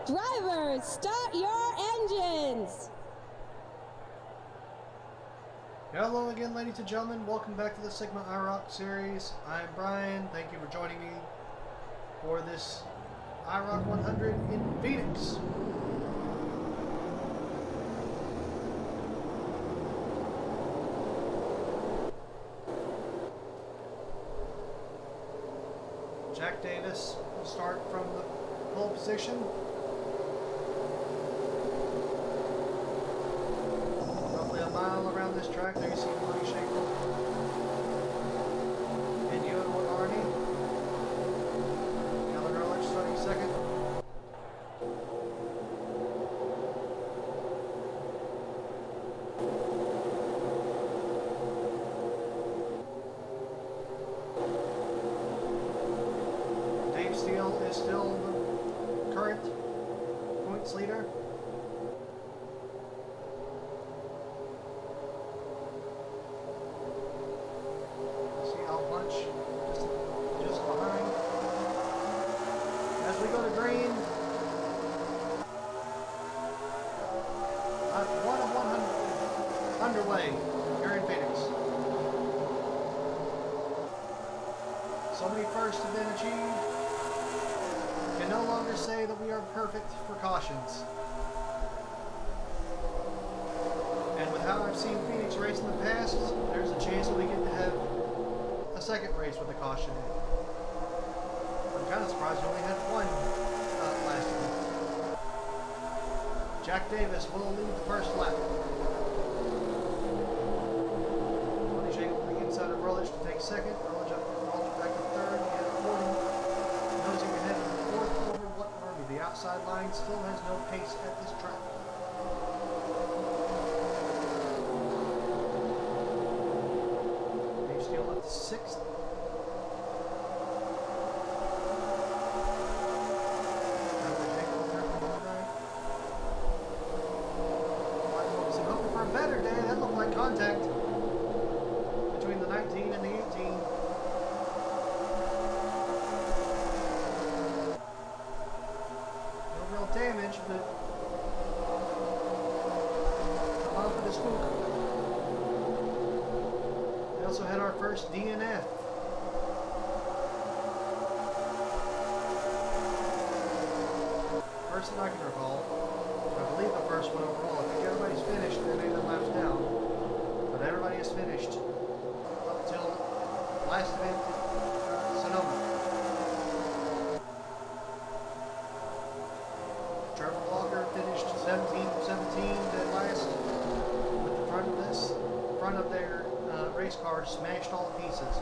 Drivers, start your engines! Hello again, ladies and gentlemen. Welcome back to the Sigma IROC series. I'm Brian. Thank you for joining me for this IROC 100 in Phoenix. Jack Davis will start from the pole position. Roughly a mile around this track. There you see Money Shankle and Yoda Arnie. Gallagher Ehrlich starting second. Is still the current points leader. See how much just behind. As we go to green, one of 100 underway here in Phoenix. So many firsts have been achieved. Can no longer say that we are perfect for cautions. And with how I've seen Phoenix race in the past, there's a chance that we get to have a second race with a caution in. I'm kind of surprised we only had one last week. Jack Davis will lead the first lap. Money Shankle on the inside of Ehrlich to take second. Ehrlich back to third. And 40. Nosing ahead. The outside line still has no pace at this track. Dave Steele up to sixth. I'm hoping for a better day. That looked like contact between the 19 and the 18. Damage, but come on for the spook. We also had our first DNF. First that I can recall. I believe the first one overall. I think everybody's finished. They're 8 laps down. But everybody is finished up until last event in Sonoma. Finished 17-17 dead last, with the front of their race car smashed all to pieces.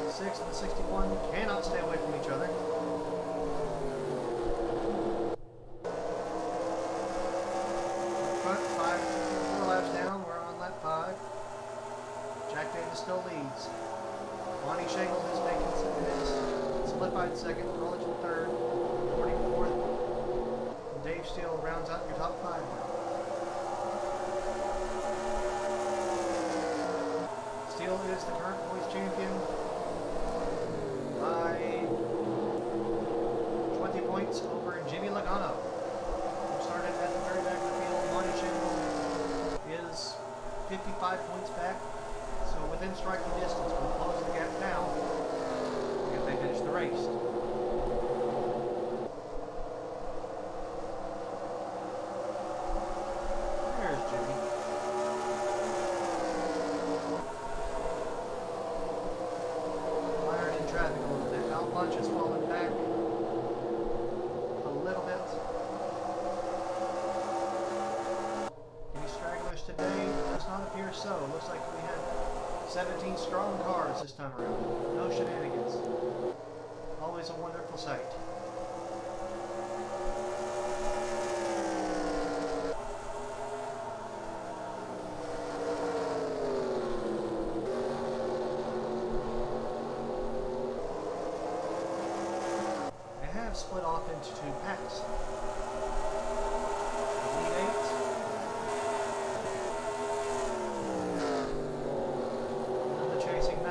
The 6 and the 61 cannot stay away from each other. Front 4 laps down, we're on lap 5. Jack Davis still leads. Money Shankle is making some minutes. Solidified second, Ehrlich in third, 44th, and Dave Steele rounds out your top 5 now. Steele is the current boys champion by 20 points over Jimmy Logano, who started at the very back of the field. Money Shankle is 55 points back, so within striking distance. We'll close the gap now. They finish the race. There's Jimmy. Firing in traffic a little bit. Out lunch is falling back a little bit. Any stragglers today? Does not appear so. Looks like we had 17 strong cars this time around. No shenanigans. Always a wonderful sight. They have split off into 2 packs. Lead 8. And the chasing 9.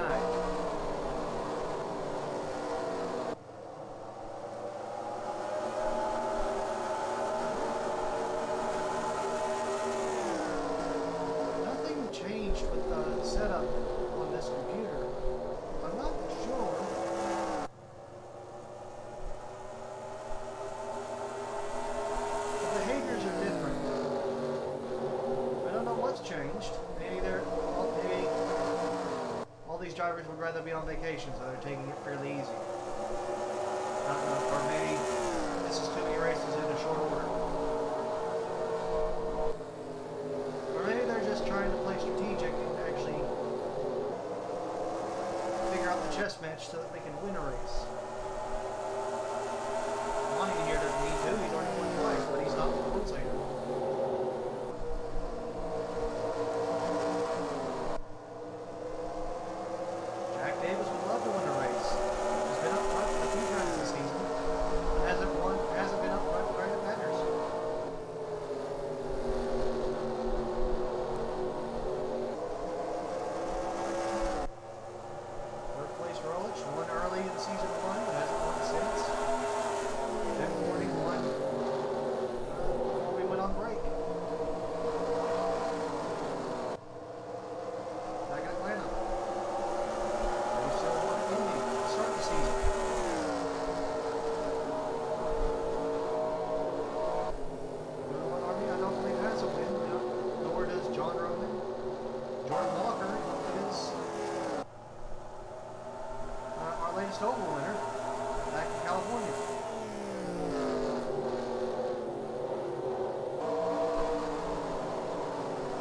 to be on vacation, so they're taking it fairly easy. Or maybe this is too many races in a short order. Or maybe they're just trying to play strategic and actually figure out the chess match so that they can win a race. Monty here doesn't need to. He's already won twice, but he's not the world leader. Jack Davis would love to win a race. He's been up front a few times this season, but hasn't been up front where it matters. Third place Rolich won early in season 1, but hasn't won since. Then 41 before we went on break. Back in Atlanta. They still won Indy to start the season. Blue Army, I don't believe has a win, nor does John Roman. Jordan Walker is our latest Oval winner back in California.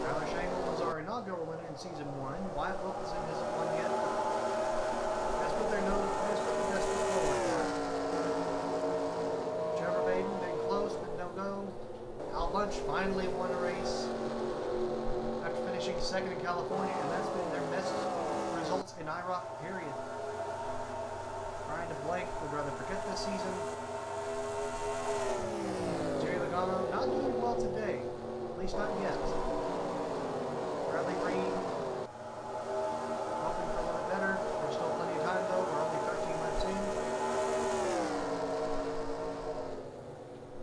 Tyler Shangle was our inaugural winner in season 1. Wyatt Wilkinson hasn't won yet. That's what they're known as, put the best foot forward for. Trevor Baden, been close but no go. Al Bunch finally won a race after finishing second in California, and that's been their best results in IROC, period. Brian DeBlank would rather forget this season. Jerry Logano not doing well today, at least not yet. Bradley Green hoping for a little better. There's still plenty of time though. We're only 13 laps in.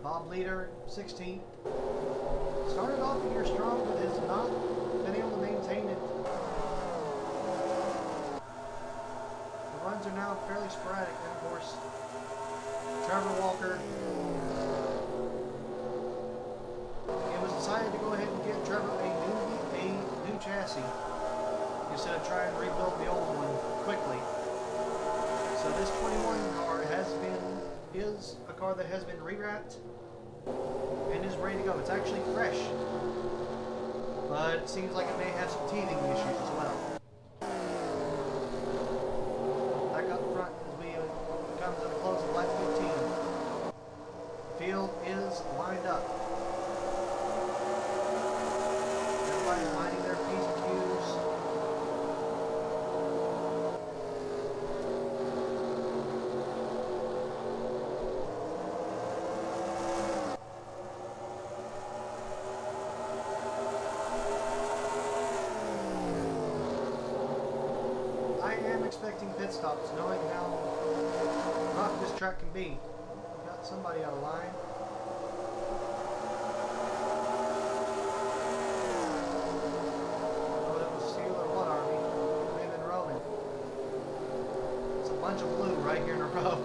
Bob Leader, 16th. Started off the year strong, but has not been able to maintain it. The runs are now fairly sporadic, and of course, Trevor Walker. It was decided to go ahead and get Trevor a new chassis instead of trying to rebuild the old one quickly. So this 21 car is a car that has been rewrapped and is ready to go. It's actually fresh, but it seems like it may have some teething issues as well. Back up front as we come to the close of lap 15. Field is lined up. Everybody's minding their P's and Q's. I am expecting pit stops, knowing how rough this track can be. We got somebody out of line. Oh, it was Steeler One Army. Him and Roman. It's a bunch of blue right here in a row.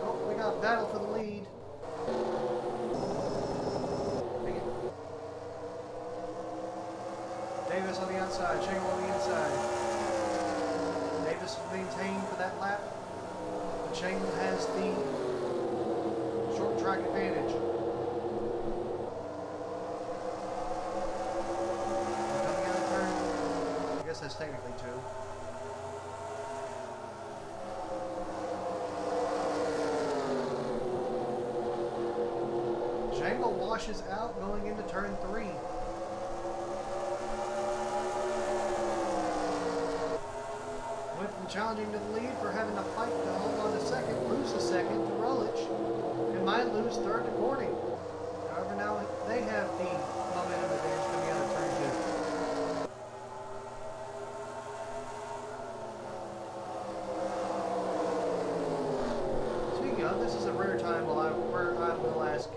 Oh, we got a battle for the lead. Davis on the outside, Shangle on the inside. Davis maintained for that lap, but Shangle has the short track advantage. Coming out of turn, I guess that's technically 2. Shangle washes out going into turn 3. Went from challenging to the lead for having to fight to hold on to second, lose a second to Rolich, and might lose third to Corning. However, now they have the momentum advantage coming out of turn 2. Speaking of, this is a rare time where I will ask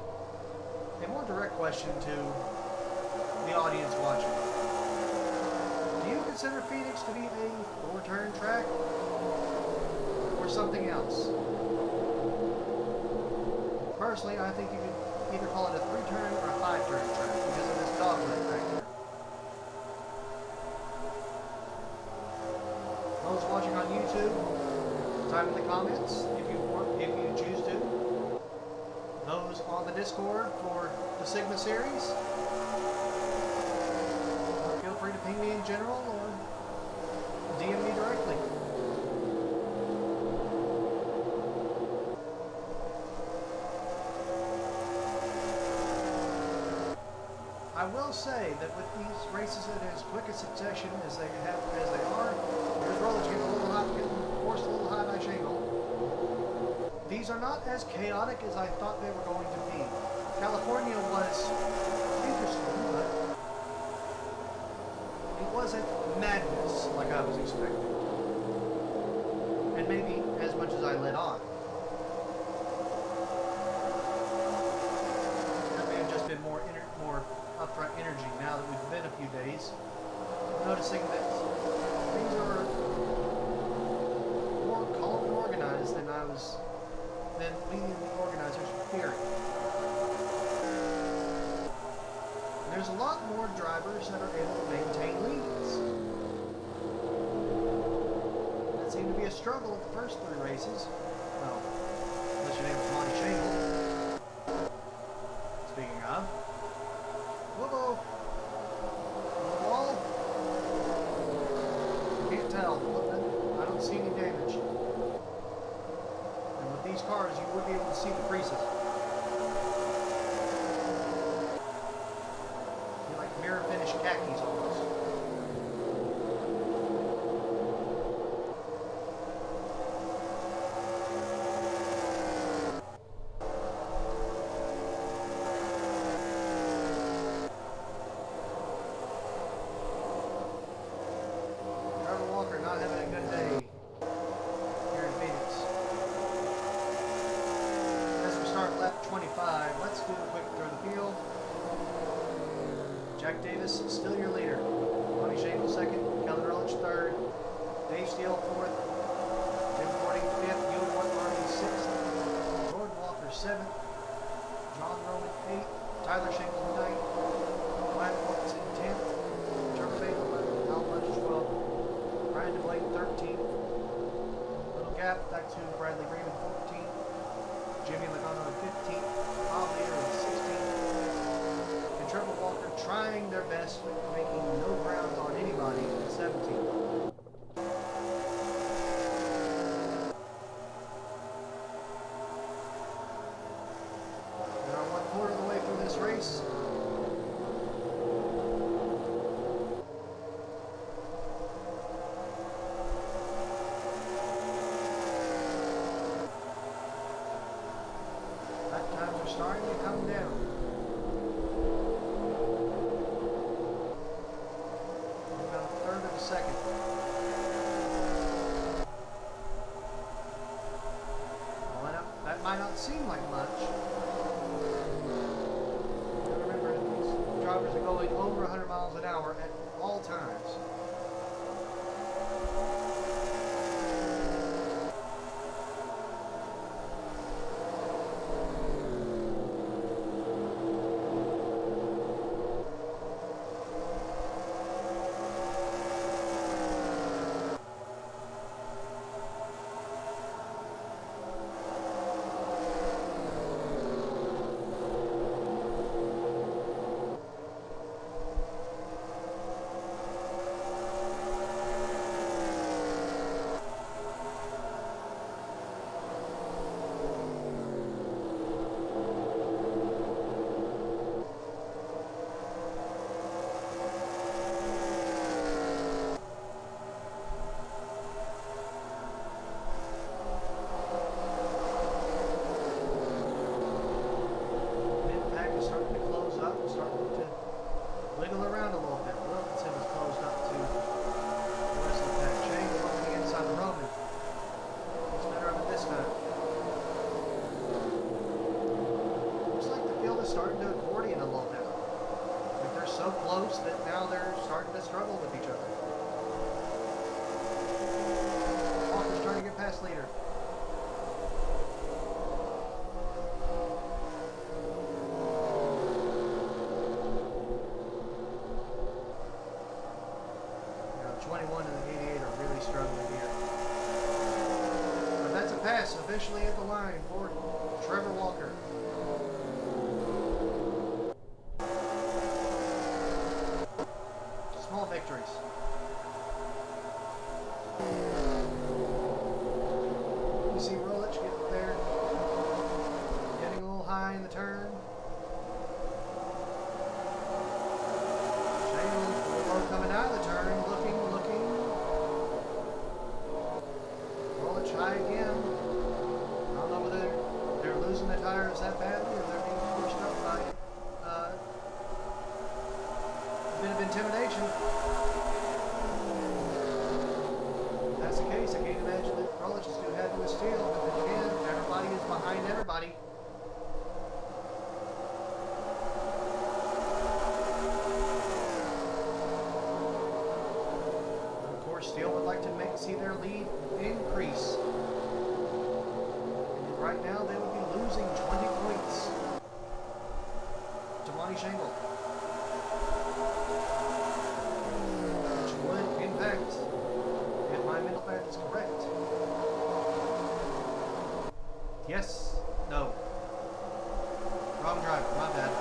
a more direct question to the audience watching. Do you consider Phoenix to be a 4-turn track or something else? Personally, I think you could either call it a 3-turn or a 5-turn track because of this dogleg back there. Those watching on YouTube, type in the comments if you choose to. Those on the Discord for the Sigma series, feel free to ping me in general or DM me directly. I will say that with these races in as quick a succession as they are, here's Rollins getting a little hot, getting forced a little high by Shingle. These are not as chaotic as I thought they were going to be. California was interesting, but it wasn't madness like I was expecting. And maybe as much as I let on. That may have just been more upfront energy now that we've been a few days. I'm noticing that things are more calm and organized than we and the organizers were fearing. There's a lot more drivers that are able to maintain leads. That seemed to be a struggle at the first 3 races. Well, unless your name was Monty Shangle. Speaking of. Whoa! On the wall? Can't tell. I don't see any damage. And with these cars, you would be able to see the creases. They're like mirror finish khakis almost. Not having a good day here in Phoenix. As we start lap 25, let's do a quick through the field. Jack Davis still your leader. Monty Shangle second, Kelly Rutledge third, Dave Steele fourth, Jim Gordon fifth, Ewan Marty sixth, Jordan Walker seventh, John Roman eighth, Tyler Shangle ninth, Ryan Watson 10th, Trevor Baker 11th, Al Bunch 12th, Brian DeBlake 13th, little gap back to Bradley Freeman 14th, Jimmy Logano 15th, Bob Leader 16th, and Trevor Walker trying their best with making no ground on anybody at 17th. We are 1/4 of the way through this race. Times are starting to come down. About a third of a second. Well, that might not seem like much. But remember, these drivers are going over 100 miles an hour at all times. close that now they're starting to struggle with each other. Walker's trying to get past leader. 91 and the 88 are really struggling here. But that's a pass officially at the line for Trevor Walker. Small victories. You see Rolich get there, getting a little high in the turn. Shane coming out of the turn, looking. Rolich high again. I don't know whether they're losing the tires that badly or they're being forced up by a bit of intimidation. If that's the case, I can't imagine that Rolich is going to have to steal, but again, everybody is behind everybody. Of course, Steele would like to see their lead increase. And right now, they would be losing 20 points to Monty Shangle. Which would, in fact, if my mental math is correct. Yes. No. Wrong driver. My bad.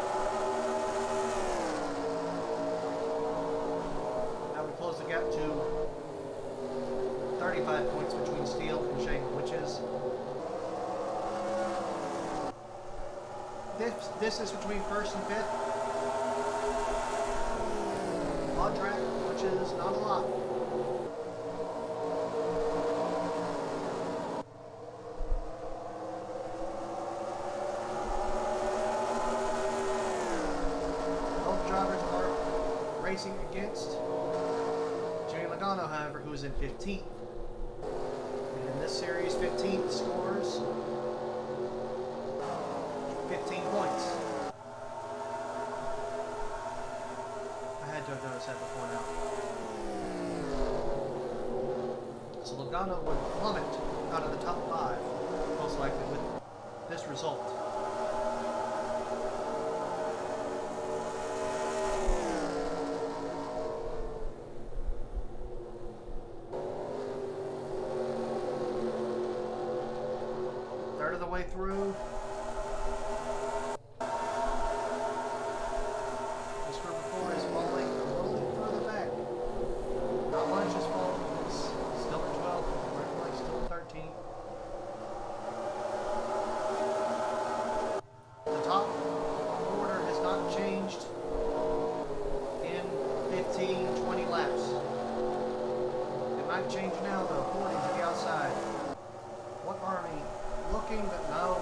Now we close the gap to 35 points between Steele and Shangle, which is this is between first and fifth on track, which is not a lot. Both drivers are racing against Jimmy Logano, however, who is in 15th. And in this series, 15th scores 15 points. I had to have noticed that before now. So Logano would plummet out of the top 5, most likely with this result. Third of the way through. This group of 4 is falling a little further back. Not much is falling. It's still at 12. Right place still at 13. The top order has not changed in 15, 20 laps. It might change now though, according to the outside. What Army? Looking, but no.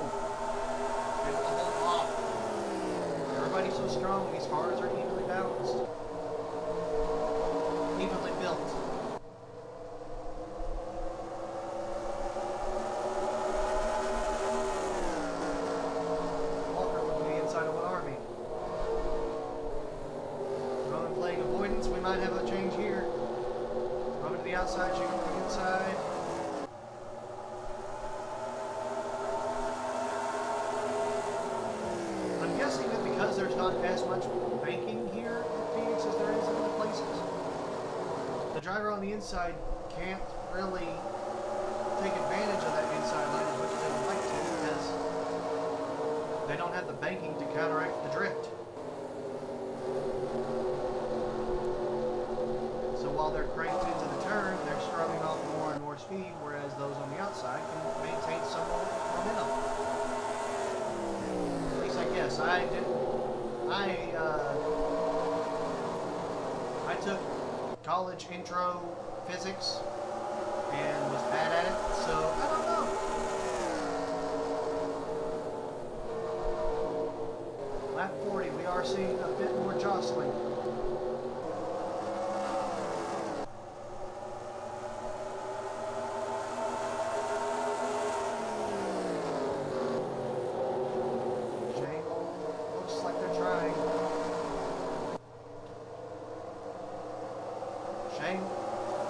Able to hold off. Everybody's so strong, these cars are evenly balanced. Evenly built. Walker looking to the inside of one Army. Roman playing avoidance, we might have a change here. Roman to the outside, Shingle to the inside. Because there's not as much banking here at Phoenix as there is in other places, the driver on the inside can't really take advantage of that inside line as much as they would like to because they don't have the banking to counteract the drift. So while they're cranked into the turn, they're scrubbing off more and more speed, whereas those on the outside can maintain some momentum. At least I guess. I took college intro physics and was bad at it, so I don't know. Lap 40, we are seeing a bit more jostling.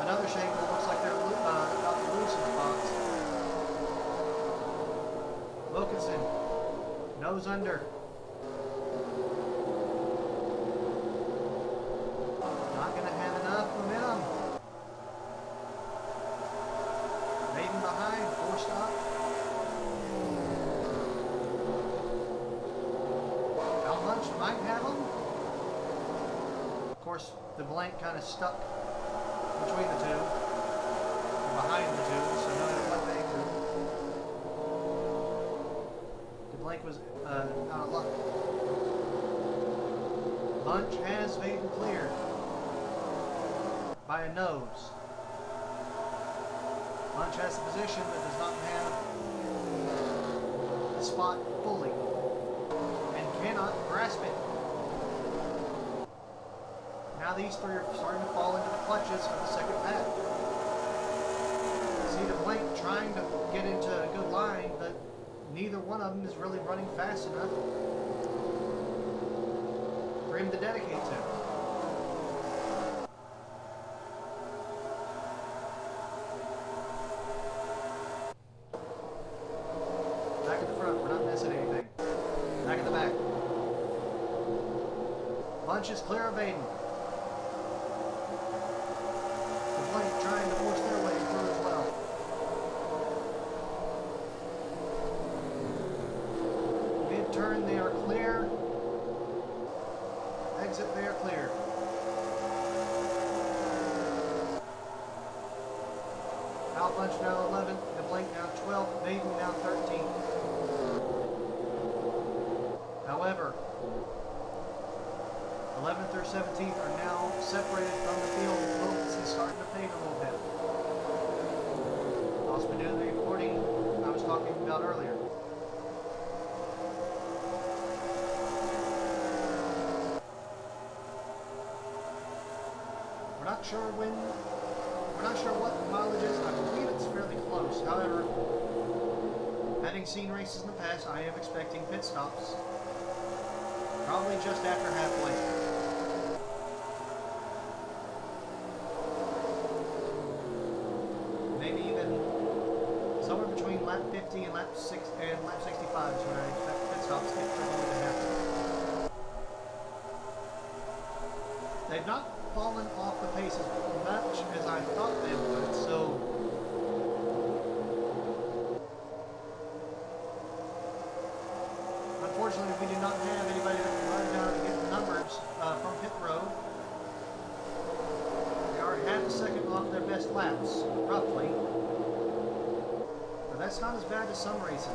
Another Shangle looks like they're about to lose some spots. Wilkinson, nose under. Not going to have enough momentum. course, the blank kind of stuck between the two, or behind the two, so no matter what they do, the blank was out of luck. Bunch has Vaden cleared by a nose. Bunch has the position but does not have the spot fully and cannot grasp it. Now these three are starting to fall into the clutches of the second pack. See the blank trying to get into a good line, but neither one of them is really running fast enough for him to dedicate to. Back at the front, we're not missing anything. Back at the back. Bunch is clear of Vaden. The blank trying to force their way through as well. Mid-turn, they are clear. Exit, they are clear. Al Bunch now 11, the blank now 12, Vaden now 13. However, 11th through 17th are now separated from the field. Focus is starting to fade a little bit. Also been doing the reporting I was talking about earlier. We're not sure what the mileage is. I believe it's fairly close. However, having seen races in the past, I am expecting pit stops. Probably just after halfway. Maybe even somewhere between lap 50 and lap 65 is when I expect pit stops if they're going to happen. They've not fallen off the pace as much as I thought they would, so unfortunately we do not have anybody that can run down and get the numbers from pit road. They are half a second off their best laps, roughly, but that's not as bad as some races.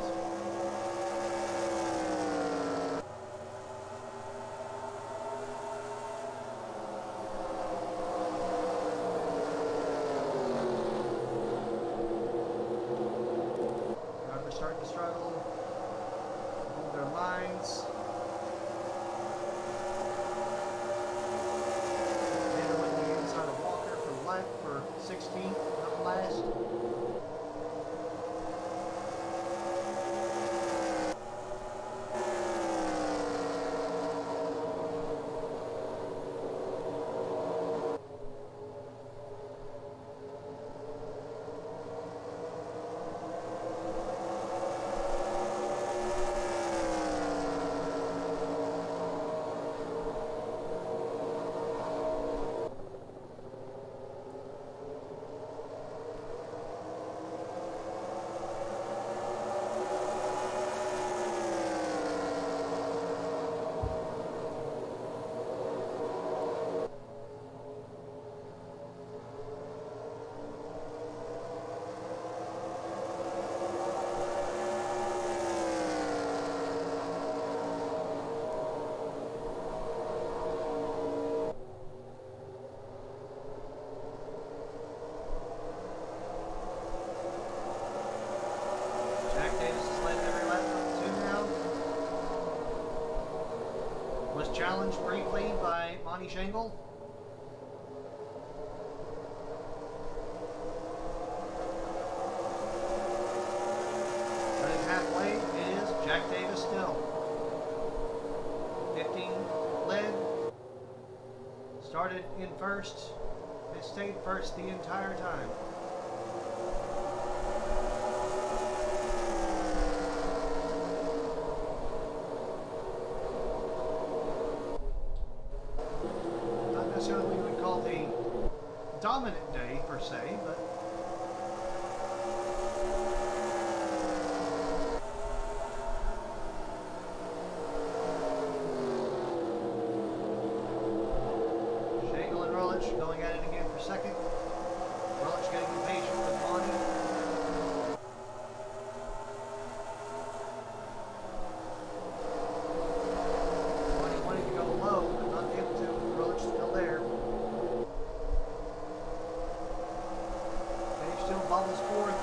Starting to struggle, hold their lines. Handling the inside of Walker for lap for 16th, not last. Challenged briefly by Monty Shangle. Running halfway is Jack Davis still. 15 led. Started in first. They stayed first the entire time. Necessarily we would call the dominant day per se, but Rolich going at it again for second. Rolich getting impatient with Monty. Monty wanted to go low, but not able to. Rolich still there. Dave still bobbles fourth.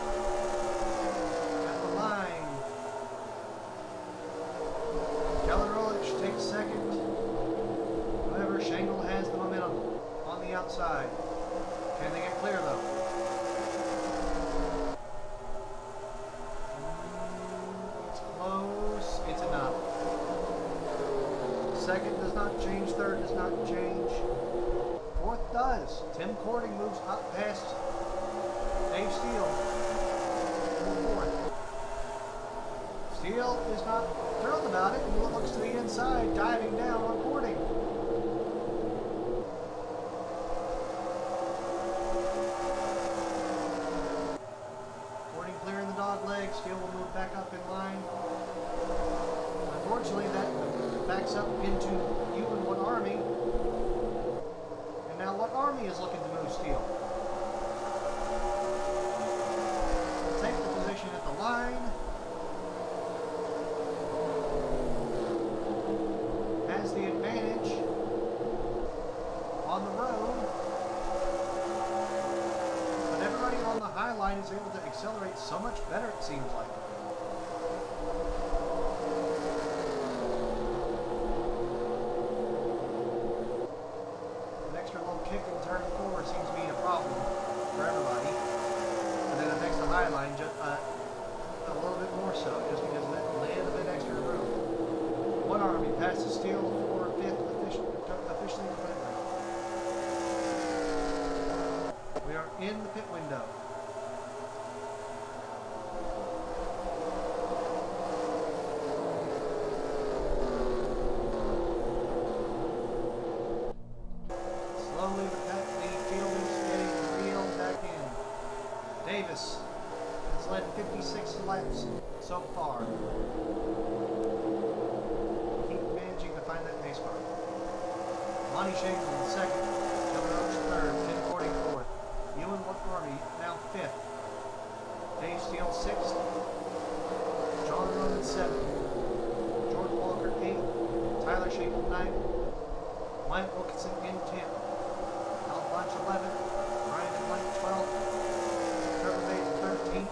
At the line. Keller Rolich takes second. However, Shangle has the momentum on the outside. Can they get clear though? It's close. It's enough. Second does not change. Third does not change. Fourth does. Tim Cording moves up past Dave Steele. Fourth. Steele is not thrilled about it and looks to the inside, diving down on Cording. Cording clearing the dog leg. Steele will move back up in line. Unfortunately, that backs up into you and What Army. And now What Army is looking to move Steele. We'll take the position at the line. Has the advantage on the road. But everybody on the high line is able to accelerate so much better, it seems like. An extra little kick in turn 4 seems to be a problem for everybody. And then it makes the high line just a little bit more so, just because of that little bit extra room. One Army passes Steele for fifth officially in the pit lane. We are in the pit window. Slowly the field is getting reeled back in. Davis has led 56 laps so far. Find that pace car. Monty Shangle in second. Keller Roach third. Tim Cording fourth. Ewan What Army now fifth. Dave Steele sixth. John Roman seventh. Jordan Walker eighth. Tyler Shangle ninth. Wyatt Wilkinson in 10th. Al Bunch 11th. Ryan DeBlank 12th. Trevor Bates 13th.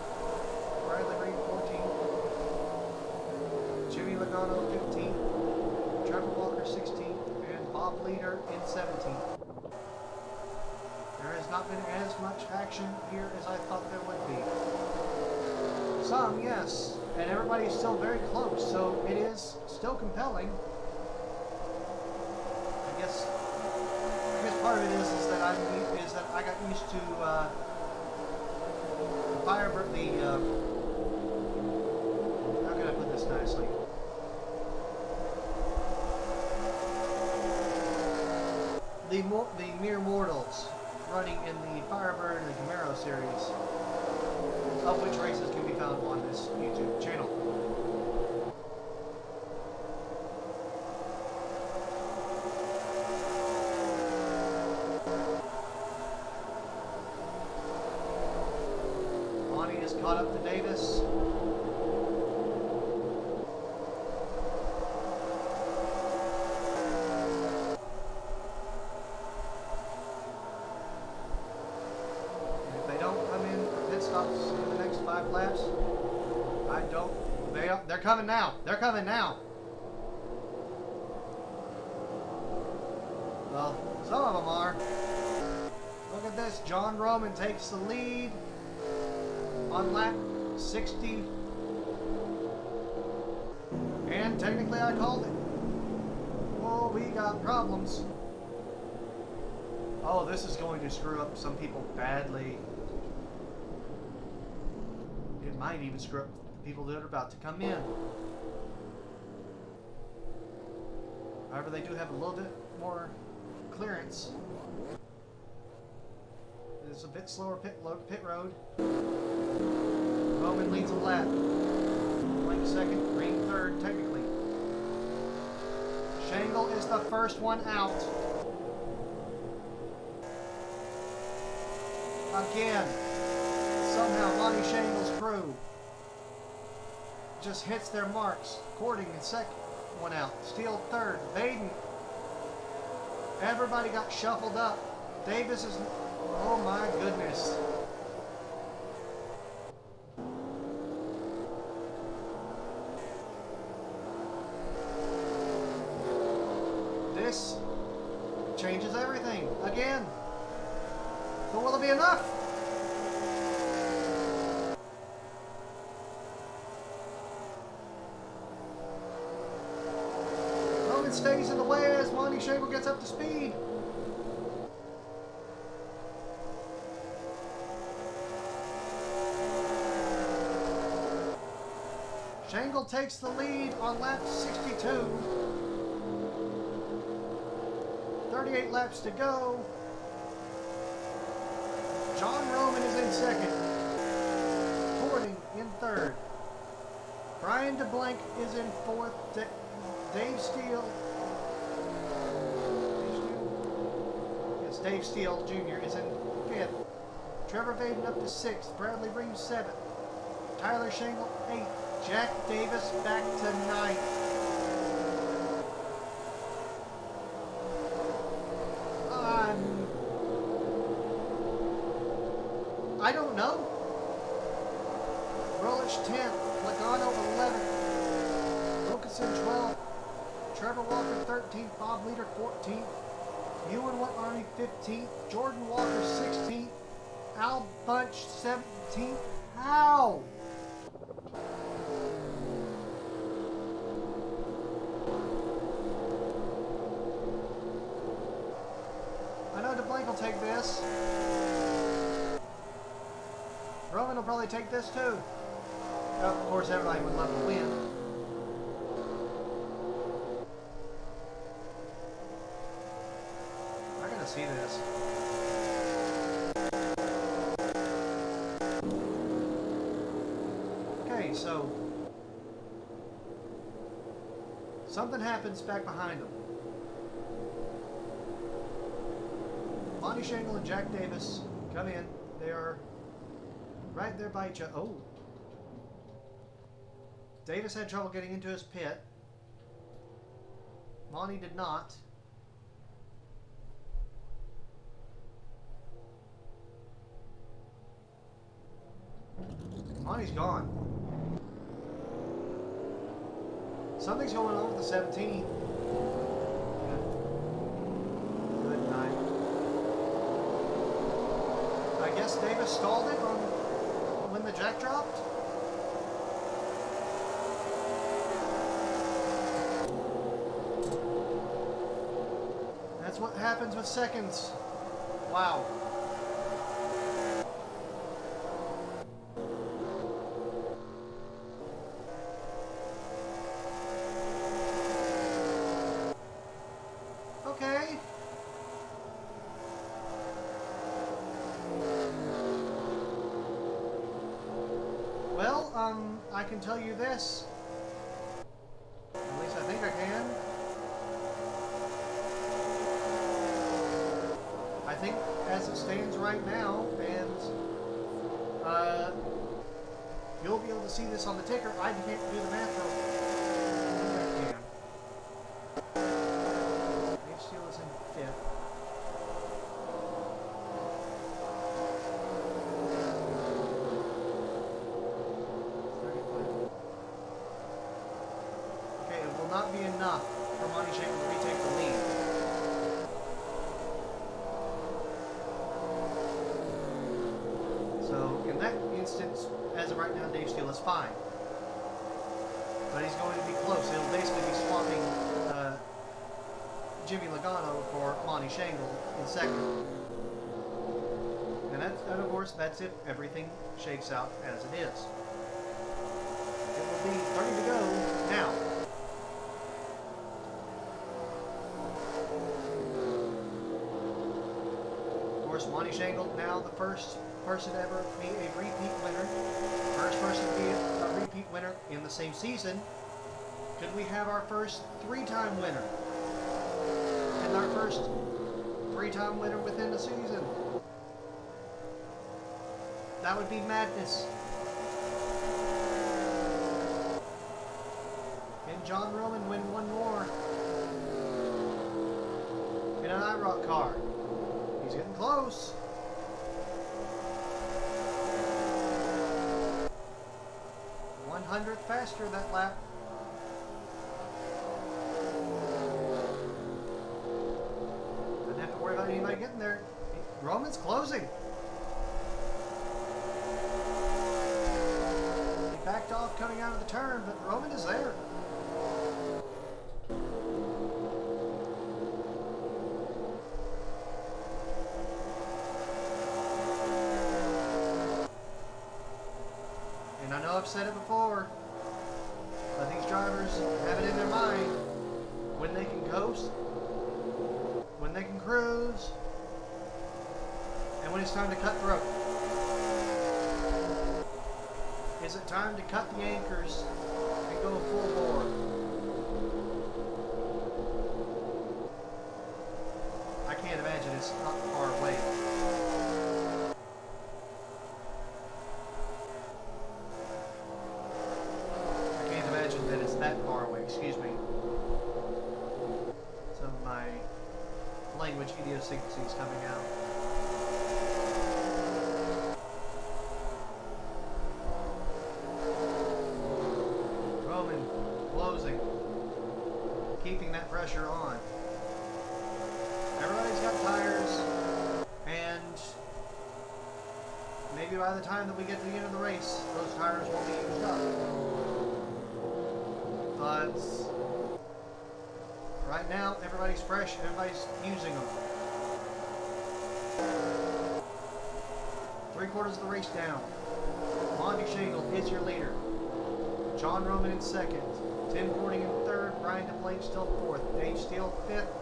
Bradley Green 14th. Jimmy Logano 15th. Trevor Walker 16th, and Bob Leader in 17th. There has not been as much action here as I thought there would be. Some, yes, and everybody's still very close, so it is still compelling. I guess part of it is that I got used to the Firebird. How can I put this nicely? The mere mortals running in the Firebird and the Camaro series, of which races can be found on this YouTube channel. Bonnie is caught up to Davis. Laps. They're coming now. They're coming now. Well, some of them are. Look at this. John Roman takes the lead on lap 60. And technically I called it. Oh, we got problems. Oh, this is going to screw up some people badly. It might even screw up the people that are about to come in. However, they do have a little bit more clearance. It's a bit slower pit road. Roman leads a lap. Blank second, Green third, technically. Shangle is the first one out. again. Somehow Monty Shangle's crew just hits their marks. Cording in second, one out. Steele third. Baden. Everybody got shuffled up. Davis is, oh my goodness. This changes everything again. But will it be enough? Roman stays in the way as Monty Shangle gets up to speed. Shangle takes the lead on lap 62. 38 laps to go. John Roman is in second. Cording in third. Brian DeBlanc is in fourth. Dave Steele. Yes, Dave Steele Jr. is in fifth. Trevor Vaden up to sixth. Bradley Reeves seventh. Tyler Shangle eighth. Jack Davis back to ninth. I don't know. Rolich 10th, Logano 11th, Wilkinson 12th, Trevor Walker 13th, Bob Leader 14th, Ewan What Army 15th, Jordan Walker 16th, Al Bunch 17th. How? I know DeBlanc will take this. Roman will probably take this too. Of course, everybody would love to win. I gotta see this. Okay, so something happens back behind them. Monty Shangle and Jack Davis come in. They are right there by each other. Oh. Davis had trouble getting into his pit. Monty did not. Monty's gone. Something's going on with the 17. Good night. I guess Davis stalled it on when the jack dropped. That's what happens with seconds. Wow. Okay. Well, I can tell you this. At least I think I can. I think as it stands right now, and you'll be able to see this on the ticker. I can't do the math real quick. I can. Dave Steele is in fifth. Okay, it will not be enough for Monty Shangle to retake the lead. So in that instance, as of right now, Dave Steele is fine. But he's going to be close. He'll basically be swapping Jimmy Logano for Monty Shangle in second. And of course, that's if everything shakes out as it is. It will be 30 to go now. Of course, Monty Shangle now the first person to ever be a repeat winner. First person to be a repeat winner in the same season. Could we have our first three-time winner? And our first three-time winner within the season? That would be madness. Can John Roman win one more? In an IROC car. He's getting close. Hundredth faster that lap. Didn't have to worry about anybody getting there. Roman's closing. He backed off coming out of the turn, but Roman is there. And I know I've said it before, but these drivers have it in their mind when they can coast, when they can cruise, and when it's time to cut throat. Is it time to cut the anchors and go full bore? I can't imagine it's not far away. That it's that far away, excuse me. Some of my language idiosyncrasies coming out. Roman closing, keeping that pressure on. Everybody's got tires, and maybe by the time that we get to the end of the race, those tires will be used up. But right now, everybody's fresh and everybody's using them. 3/4 of the race down. Monty Shangle is your leader. John Roman in second. Tim Gordon in third. Brian DeBlake still fourth. Dave Steele fifth.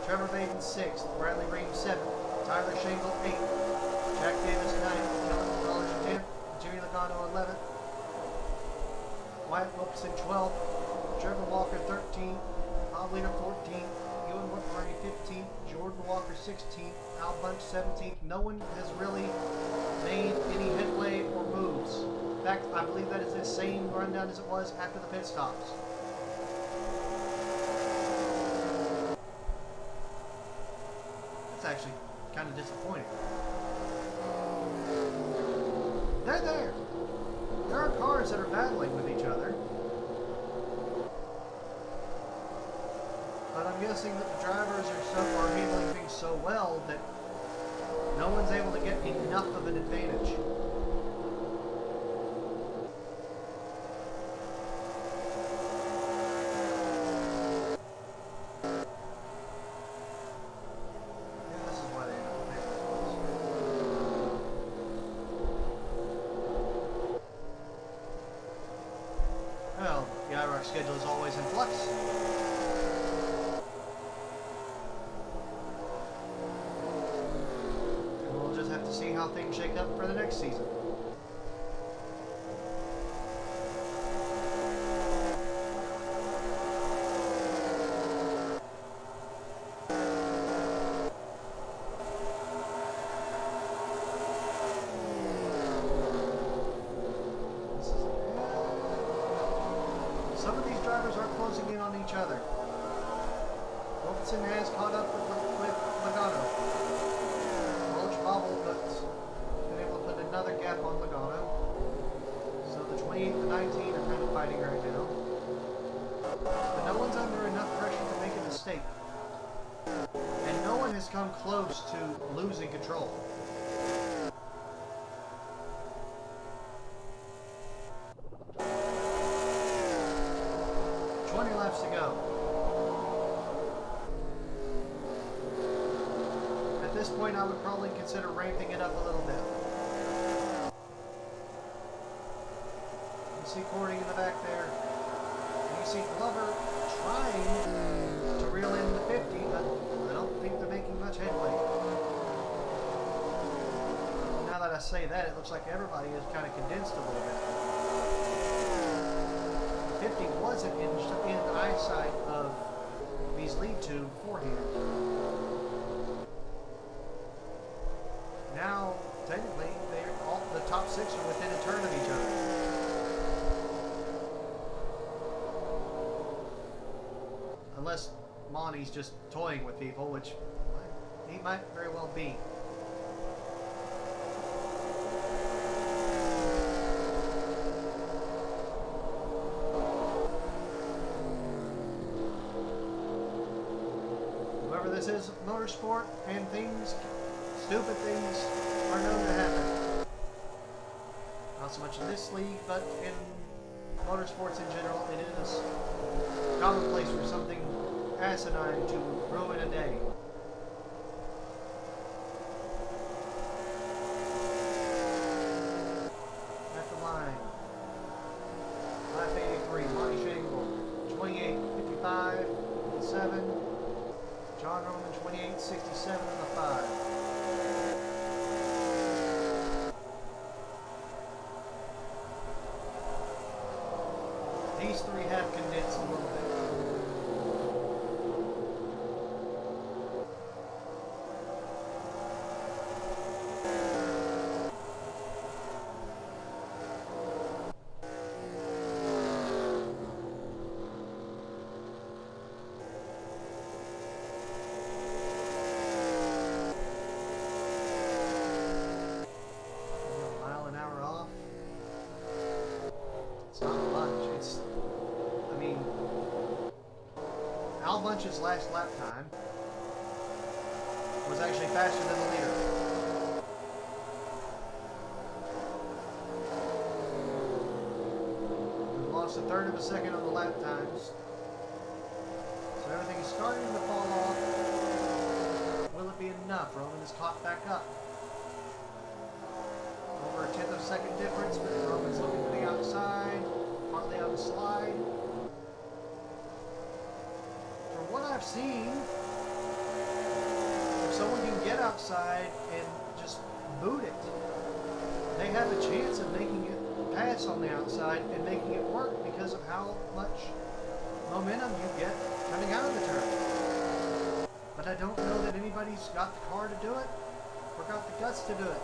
Trevor Baden sixth. Bradley Ream seventh. Tyler Shangle eighth. Jack Davis ninth. Kellen College 10th. Jimmy Logano 11th. Wyatt Wilkinson 12th, Trevor Walker 13th, Bob Leader 14th, Ewan Whitmurray 15th, Jordan Walker 16th, Al Bunch 17th. No one has really made any headway or moves. In fact, I believe that is the same rundown as it was after the pit stops. That's actually kind of disappointing. They're there. There are cars that are battling with each other. But I'm guessing that the drivers are handling things so well that no one's able to get enough of an advantage. Well, the IROC schedule is always in flux. And we'll just have to see how things shake up for the next season. Some of these drivers are closing in on each other. Wilkinson has caught up with Logano. Welch bobbled, but been able to put another gap on Logano. So the 28 and the 19 are kind of fighting right now. But no one's under enough pressure to make a mistake. And no one has come close to losing control. 20 laps to go. At this point, I would probably consider ramping it up a little bit. You see Corning in the back there. And you see Glover trying to reel in the 50, but I don't think they're making much headway. Now that I say that, it looks like everybody is kind of condensed a little bit. 50 wasn't in eyesight of these lead two beforehand. Now, technically, they're all six are within a turn of each other. Unless Monty's just toying with people, which he might very well be. Whoever this is, motorsport and things, stupid things are known to happen. Not so much in this league, but in motorsports in general, it is commonplace for something asinine to ruin a day. At the line, lap 83, Monty Shangle, 28:55.7. John Roman, 28:67 on the 5. These three have condensed a little bit. Bunch's last lap time was actually faster than the leader. We lost a third of a second on the lap times, so everything is starting to fall off. Will it be enough? Roman is caught back up. Over a tenth of a second difference, but Roman's looking to the outside, partly on the slide. What I've seen, if someone can get outside and just boot it, they have a chance of making it pass on the outside and making it work because of how much momentum you get coming out of the turn. But I don't know that anybody's got the car to do it or got the guts to do it.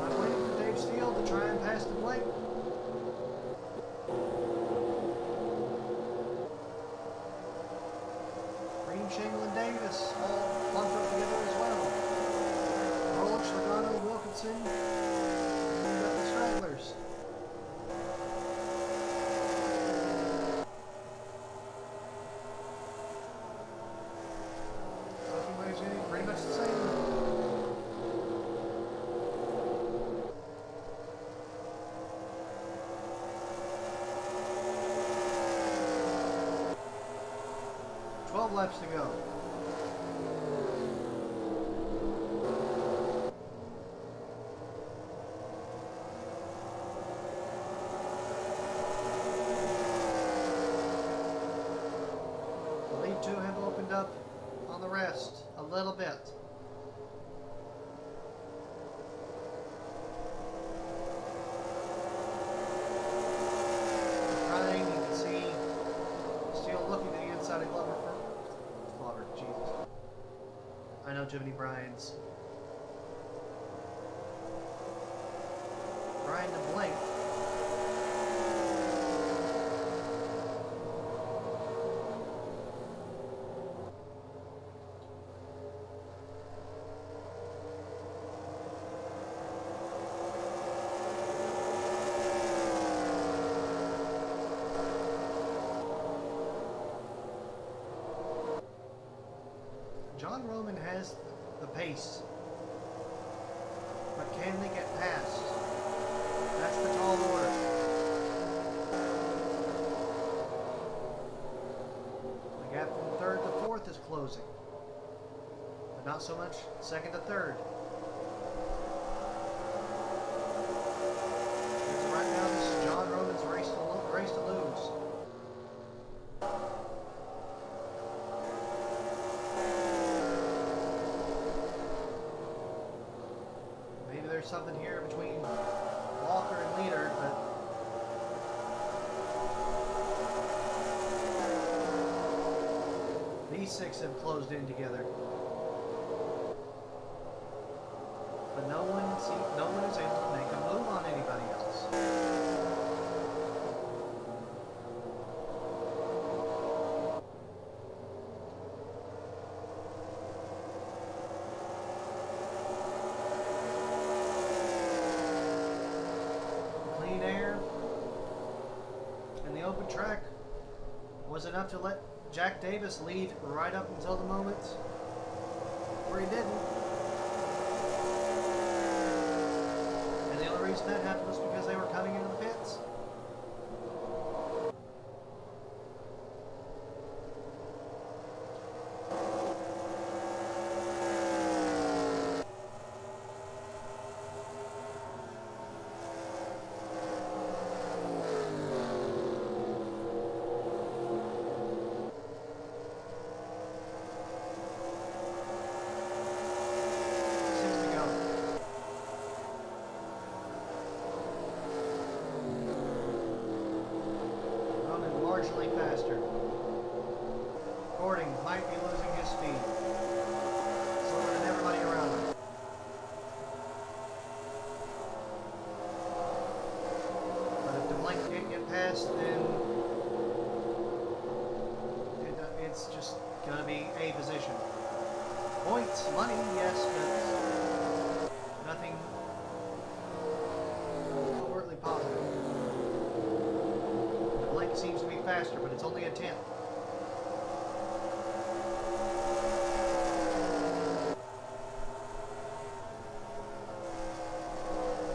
I'm waiting for Dave Steele to try and pass the Blake. Shangle and Davis all bumped up together as well. Roach, Logano, Wilkinson, and then got the stragglers. Talking waves getting pretty much the same. Laps to go. The lead two have opened up on the rest a little bit. Trying, you can see still looking to the inside of Glover. Jesus. I know Jimmy Bryan's. Brian to Blake. John Roman has the pace, but can they get past? That's the tall order. The gap from third to fourth is closing, but not so much second to third. Because right now this is John Roman's race to lose. There's something here between Walker and leader, but these six have closed in together. but no one is able to make a move on anybody else. Clean air and the open track was enough to let Jack Davis lead right up until the moment where he didn't. And the only reason that happened was because they were coming into the pits. Marginally faster. Gordon might be losing his speed. Slower than everybody around him. But if the blank can't get past, then it's just going to be a position. Points, money, yes, but nothing overtly positive. Seems to be faster, but it's only a tenth.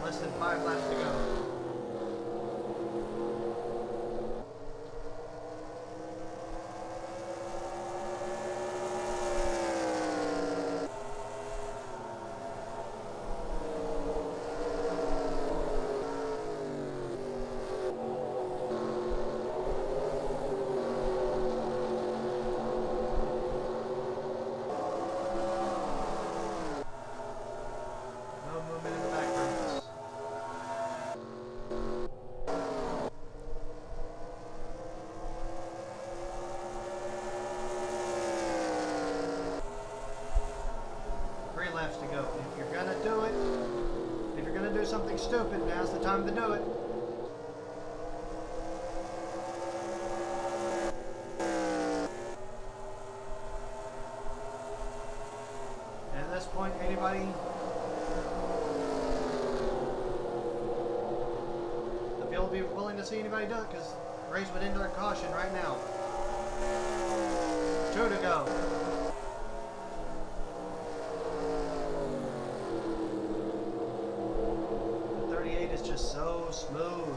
Less than 5 laps to go. Laps to go. If you're gonna do it, if you're gonna do something stupid, now's the time to do it. And at this point, anybody the field will be willing to see anybody do it because the race would end on caution right now. 2 to go. Just so smooth.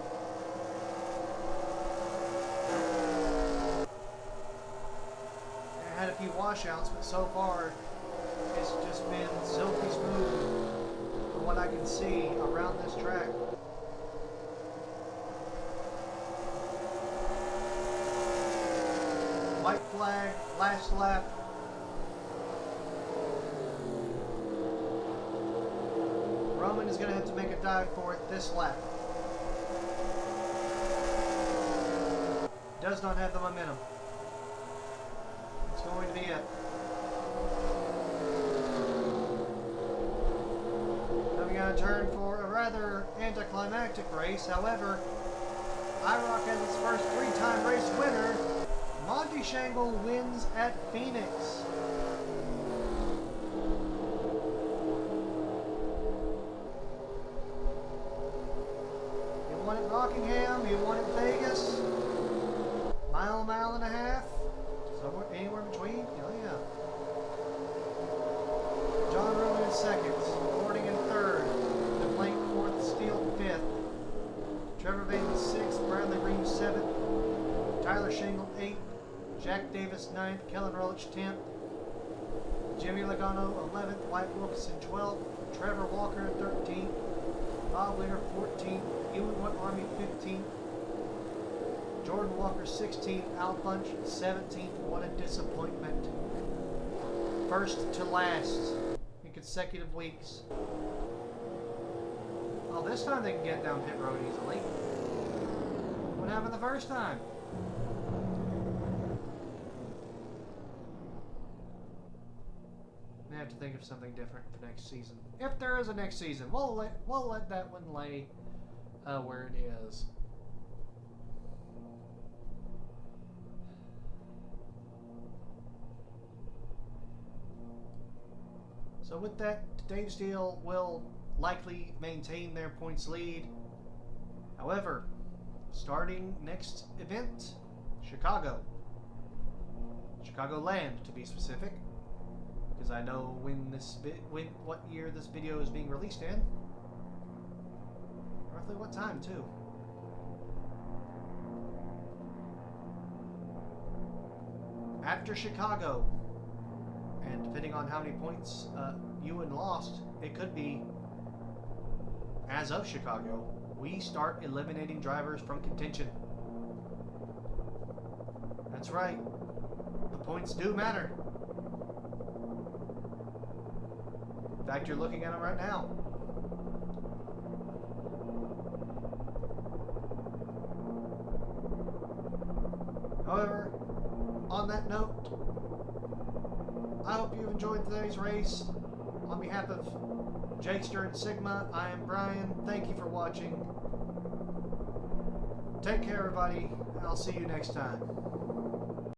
I had a few washouts, but so far it's just been silky smooth from what I can see around this track. White flag, last lap. Roman is going to have to make a dive for it this lap. Does not have the momentum. It's going to be it. Coming out of turn for a rather anticlimactic race. However, IROC has its first 3-time race winner. Monty Shangle wins at Phoenix. Won at Rockingham, he won at Vegas, mile and a half, somewhere, anywhere between, oh yeah. John Roman in second, Gordon in third, DeBlank fourth, Steele fifth, Trevor Bateman sixth, Bradley Green seventh, Tyler Shingle eighth, Jack Davis ninth, Kellen Roach 10th, Jimmy Logano 11th, White Wilkerson 12th, Trevor Walker 13th, Bob Winger 14th, Ewan Army 15th, Jordan Walker 16th, Al Bunch 17th. What a disappointment. First to last in consecutive weeks. Well, this time they can get down pit road easily. What happened the first time? Man, have to think of something different for next season. If there is a next season, we'll let that one lay where it is. So with that, Dave Steele will likely maintain their points lead. However, starting next event, Chicagoland to be specific, because I know what year this video is being released in, roughly what time too. After Chicago, and depending on how many points Ewan lost, it could be as of Chicago, we start eliminating drivers from contention. That's right. The points do matter. In fact, you're looking at them right now. However, on that note, I hope you've enjoyed today's race. On behalf of Jakester and Sigma, I am Brian. Thank you for watching. Take care, everybody. I'll see you next time.